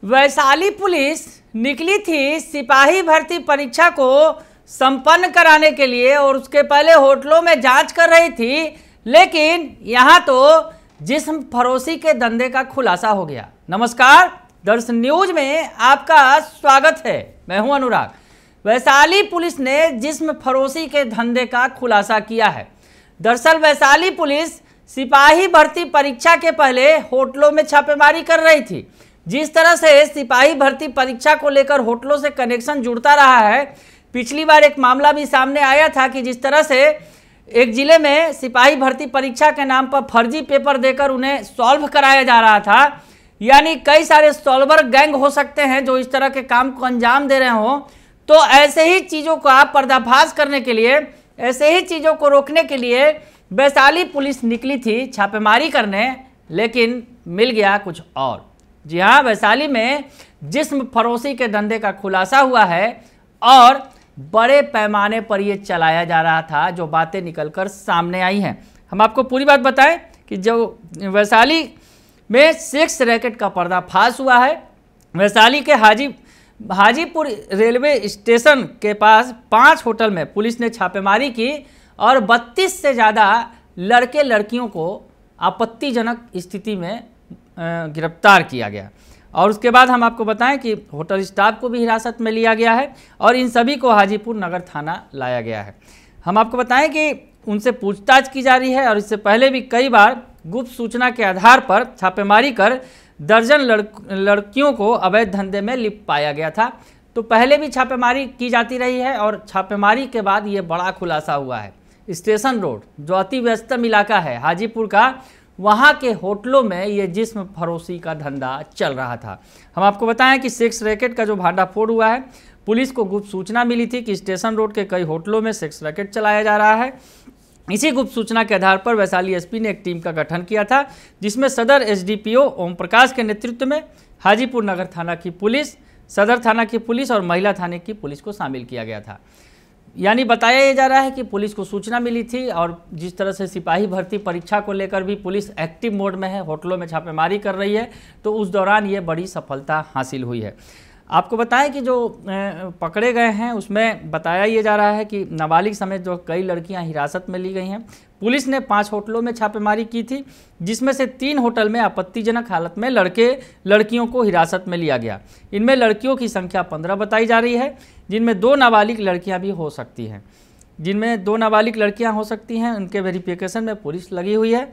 Vaishali police निकली थी सिपाही भर्ती परीक्षा को संपन्न कराने के लिए और उसके पहले होटलों में जांच कर रही थी, लेकिन यहां तो जिस्म फरोशी के धंधे का खुलासा हो गया। नमस्कार, दर्शन न्यूज में आपका स्वागत है। मैं हूं अनुराग। वैशाली पुलिस ने जिस्म फरोशी के धंधे का खुलासा किया है। दरअसल वैशाली पुलिस सिपाही भर्ती परीक्षा के पहले होटलों में छापेमारी कर रही थी। जिस तरह से सिपाही भर्ती परीक्षा को लेकर होटलों से कनेक्शन जुड़ता रहा है, पिछली बार एक मामला भी सामने आया था कि जिस तरह से एक जिले में सिपाही भर्ती परीक्षा के नाम पर फर्जी पेपर देकर उन्हें सॉल्व कराया जा रहा था। यानी कई सारे सॉल्वर गैंग हो सकते हैं जो इस तरह के काम को अंजाम दे रहे हों। तो ऐसे ही चीज़ों का पर्दाफाश करने के लिए, ऐसे ही चीज़ों को रोकने के लिए वैशाली पुलिस निकली थी छापेमारी करने, लेकिन मिल गया कुछ और। जी हाँ, वैशाली में जिस्म फरोशी के धंधे का खुलासा हुआ है और बड़े पैमाने पर यह चलाया जा रहा था, जो बातें निकलकर सामने आई हैं। हम आपको पूरी बात बताएं कि जो वैशाली में सेक्स रैकेट का पर्दाफाश हुआ है। वैशाली के हाजीपुर रेलवे स्टेशन के पास 5 होटल में पुलिस ने छापेमारी की और 32 से ज़्यादा लड़के लड़कियों को आपत्तिजनक स्थिति में गिरफ्तार किया गया। और उसके बाद हम आपको बताएं कि होटल स्टाफ को भी हिरासत में लिया गया है और इन सभी को हाजीपुर नगर थाना लाया गया है। हम आपको बताएं कि उनसे पूछताछ की जा रही है और इससे पहले भी कई बार गुप्त सूचना के आधार पर छापेमारी कर दर्जन लड़कियों को अवैध धंधे में लिप्त पाया गया था। तो पहले भी छापेमारी की जाती रही है और छापेमारी के बाद ये बड़ा खुलासा हुआ है। स्टेशन रोड जो अति व्यस्तम इलाका है हाजीपुर का, वहाँ के होटलों में ये जिस्म फरोशी का धंधा चल रहा था। हम आपको बताएं कि सेक्स रैकेट का जो भांडाफोड़ हुआ है, पुलिस को गुप्त सूचना मिली थी कि स्टेशन रोड के कई होटलों में सेक्स रैकेट चलाया जा रहा है। इसी गुप्त सूचना के आधार पर वैशाली एसपी ने एक टीम का गठन किया था, जिसमें सदर एसडीपीओ ओम प्रकाश के नेतृत्व में हाजीपुर नगर थाना की पुलिस, सदर थाना की पुलिस और महिला थाने की पुलिस को शामिल किया गया था। यानी बताया जा रहा है कि पुलिस को सूचना मिली थी और जिस तरह से सिपाही भर्ती परीक्षा को लेकर भी पुलिस एक्टिव मोड में है, होटलों में छापेमारी कर रही है, तो उस दौरान ये बड़ी सफलता हासिल हुई है। आपको बताएं कि जो पकड़े गए हैं उसमें बताया ये जा रहा है कि नाबालिग समेत जो कई लड़कियां हिरासत में ली गई हैं। पुलिस ने 5 होटलों में छापेमारी की थी, जिसमें से 3 होटल में आपत्तिजनक हालत में लड़के लड़कियों को हिरासत में लिया गया। इनमें लड़कियों की संख्या 15 बताई जा रही है, जिनमें 2 नाबालिग लड़कियां भी हो सकती हैं। जिनमें 2 नाबालिग लड़कियां हो सकती हैं, उनके वेरिफिकेशन में पुलिस लगी हुई है।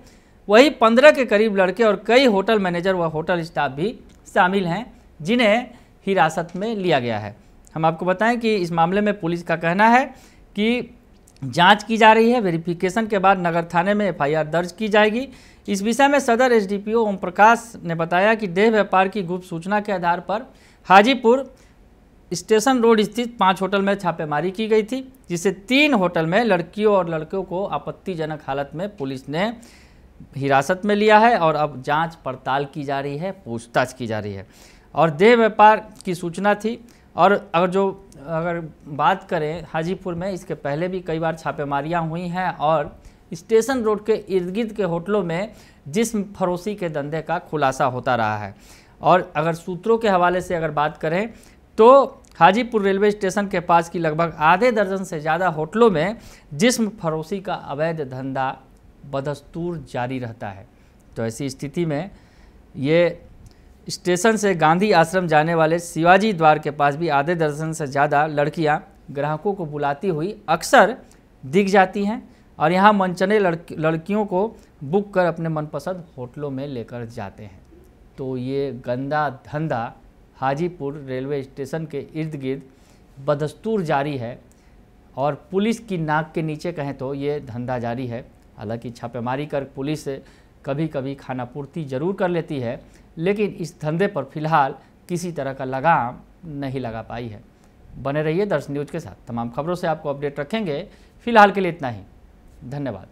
वही 15 के करीब लड़के और कई होटल मैनेजर व होटल स्टाफ भी शामिल हैं, जिन्हें हिरासत में लिया गया है। हम आपको बताएं कि इस मामले में पुलिस का कहना है कि जांच की जा रही है। वेरिफिकेशन के बाद नगर थाने में एफआईआर दर्ज की जाएगी। इस विषय में सदर एसडीपीओ ओम प्रकाश ने बताया कि देह व्यापार की गुप्त सूचना के आधार पर हाजीपुर स्टेशन रोड स्थित 5 होटल में छापेमारी की गई थी, जिससे 3 होटल में लड़कियों और लड़कों को आपत्तिजनक हालत में पुलिस ने हिरासत में लिया है और अब जाँच पड़ताल की जा रही है, पूछताछ की जा रही है। और देह व्यापार की सूचना थी। और अगर बात करें हाजीपुर में, इसके पहले भी कई बार छापेमारियां हुई हैं और स्टेशन रोड के इर्द गिर्द के होटलों में जिस्म फरोशी के धंधे का खुलासा होता रहा है। और अगर सूत्रों के हवाले से अगर बात करें तो हाजीपुर रेलवे स्टेशन के पास की लगभग आधे दर्जन से ज़्यादा होटलों में जिस्म फरोशी का अवैध धंधा बदस्तूर जारी रहता है। तो ऐसी स्थिति में ये स्टेशन से गांधी आश्रम जाने वाले शिवाजी द्वार के पास भी आधे दर्जन से ज़्यादा लड़कियां ग्राहकों को बुलाती हुई अक्सर दिख जाती हैं और यहां मनचने लड़कियों को बुक कर अपने मनपसंद होटलों में लेकर जाते हैं। तो ये गंदा धंधा हाजीपुर रेलवे स्टेशन के इर्द गिर्द बदस्तूर जारी है और पुलिस की नाक के नीचे कहें तो ये धंधा जारी है। हालांकि छापेमारी कर पुलिस कभी कभी खानापूर्ति जरूर कर लेती है, लेकिन इस धंधे पर फिलहाल किसी तरह का लगाम नहीं लगा पाई है। बने रहिए दर्शन न्यूज के साथ, तमाम खबरों से आपको अपडेट रखेंगे। फिलहाल के लिए इतना ही, धन्यवाद।